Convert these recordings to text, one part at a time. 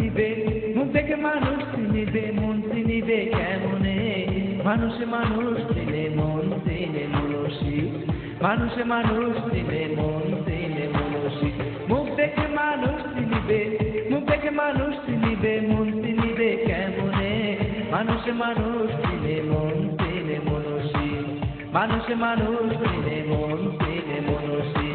চিনিবে, মুখ দেখে মানুষ চিনিবে, মন চিনিবে কেমনে? মানুষে মানুষ চিনে, মন চিনে মনসী। মানুষে মানুষ চিনে, মন চিনে মনসী। মুখ দেখে মানুষ চিনিবে, মুখ দেখে মানুষ চিনিবে, মন চিনিবে কেমনে? মানুষে মানুষ চিনে, মন চিনে মনসী। মানুষে মানুষ চিনে, মন চিনে মনসী।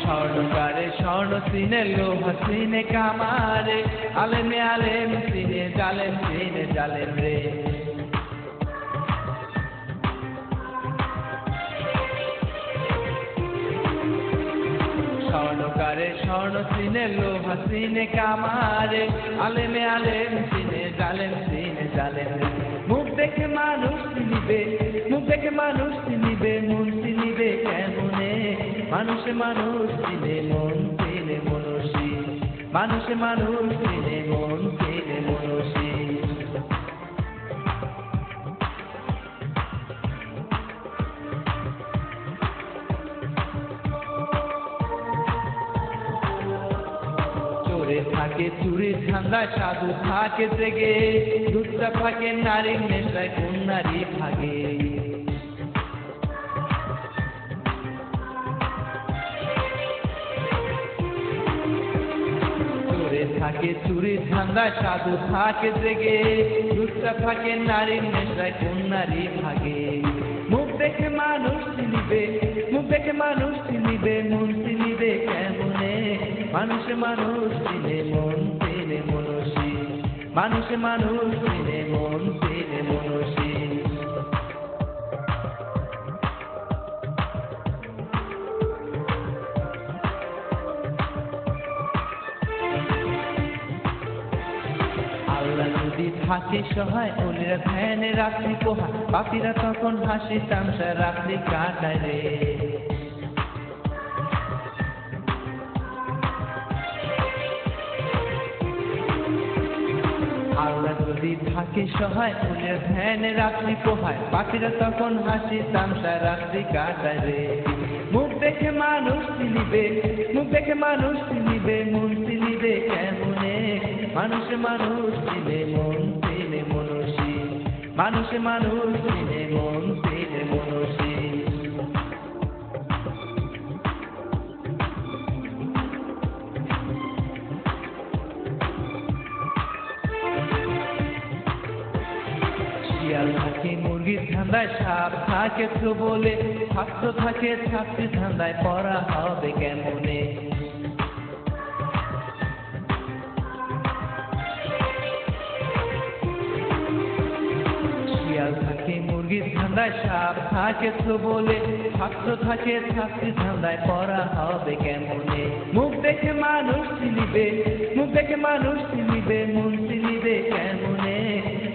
স্বর্ণকারে স্বর্ণ চিনে, লোহা চিনে কামারে, আলেমে আলেম চিনে, জালেম চিনে জালেম রে। স্বর্ণকারে স্বর্ণ চিনে, লোহা চিনে কামারে, আলেমে আলেম চিনে, জালেম চিনে জালেম রে। মুখ দেখে মানুষ চিনিবে, মুখ দেখে মানুষ চিনিবে, মন চিনিবে কেমনে? মানুষে মানুষ চিনে, মন চিনে মনসী। মানুষে মানুষ চিনে, মন চিনে মনসী। চোরে থাকে চুরির ধান্দায়, সাধু থাকে জেগে, দুধটা থাকে নারীর নেশায়, কোন নারী ভাগে? থাকে চুরির ধান্দায়, সাধু থাকে জেগে, দুধটা থাকে নারীর নেশায়, কোন নারী ভাগে? মুখ দেখে মানুষ চিনিবে, মুখ দেখে মানুষ চিনিবে, মন চিনিবে কেমনে? মানুষে মানুষ চিনে, মন চিনে মনসী। মানুষে মানুষ চিনে, মন চিনে মনসী। আল্লাহ যদি থাকে সহায়, ওলিরা ধ্যানে রাত্রি পোহা, পাপীরা তখন হাসি তামসা রাত্রি কাটায় রে। আল্লাহ যদি থাকে সহায়, ওলিরা ধ্যানে রাত্রি পোহায়, পাপীরা তখন হাসি তামসা রাত্রি কাটায় রে। মুখ দেখে মানুষ চিনিবে, মুখ দেখে মানুষ চিনিবে, মন চিনিবে কেমনে? মানুষে মানুষ চিনে, মন চিনে মনসী। মানুষে মানুষ চিনে, মন চিনে মনসী। শিয়াল থাকে মুরগির ধান্দায়, সাপ থাকে তো বলে, ছাত্র থাকে ছাত্রীর ধান্দায়, পড়া হবে কেমনে? শিয়াল থাকে মুরগির ধান্দায়, সাপ থাকে তো বলে, ছাত্র থাকে ছাত্রীর ধান্দায়, পড়া হবে কেমনে? মুখ দেখে মানুষ চিনিবে, মুখ দেখে মানুষ চিনিবে, মন চিনিবে কেমনে?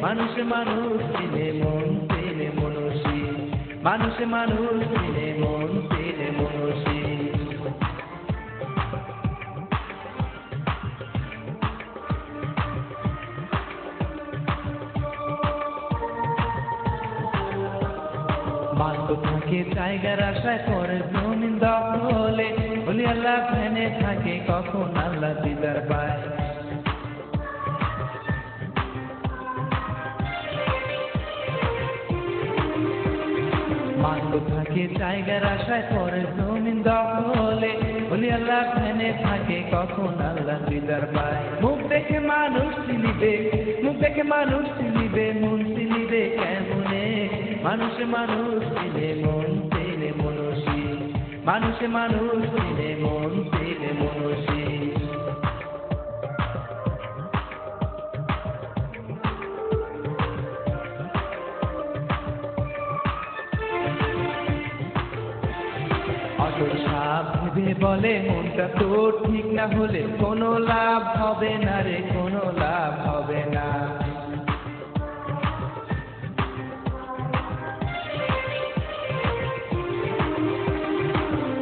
মানুষে মানুষ চিনে, মন চিনে মনসী। মানুষে মানুষ চিনে, মন চিনে মনসী। মাত্র থাকে জায়গার আশায়, পরে জমিন দখলে, বলি আল্লাহ ধ্যানে থাকে, কখন আল্লাহ দিদার পায়। মাত্র থাকে জায়গার আশায়, পরে জমিন দখলে, বলি আল্লাহ ধ্যানে থাকে, কখন আল্লাহ দিদার পায়। মুখ দেখে মানুষ চিনিবে, মুখ দেখে মানুষ চিনিবে, মন চিনিবে কেমনে? মানুষে মানুষ চিনে, মন চিনে মনসী। মানুষে মানুষ চিনে, মন চিনে মনসী। অটল সাপ ভেবে বলে, মনটা তো ঠিক না হলে কোনো লাভ হবে না রে, কোনো লাভ হবে না।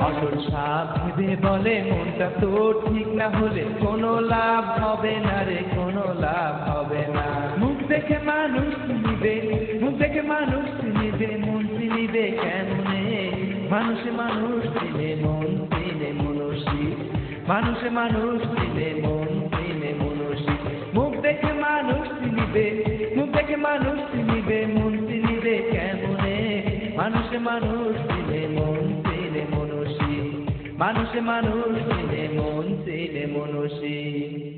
অটল সাপ ভেবে বলে, মনটা তো ঠিক না হলে কোনো লাভ হবে না রে, কোনো লাভ হবে না। মুখ দেখে মানুষ চিনিবে, মুখ দেখে মানুষ চিনিবে, মন চিনিবে কেমনে? মানুষে মানুষ চিনে মন চিনে মনসী, মানুষে মানুষ চিনে মন চিনে মনসী। মুখ দেখে মানুষ চিনিবে, মুখ দেখে মানুষ চিনিবে, মন চিনিবে কেমনে? মানুষে মানুষ চিনে মন চিনে মনসী, মানুষে মানুষ চিনে মন চিনে মনসী।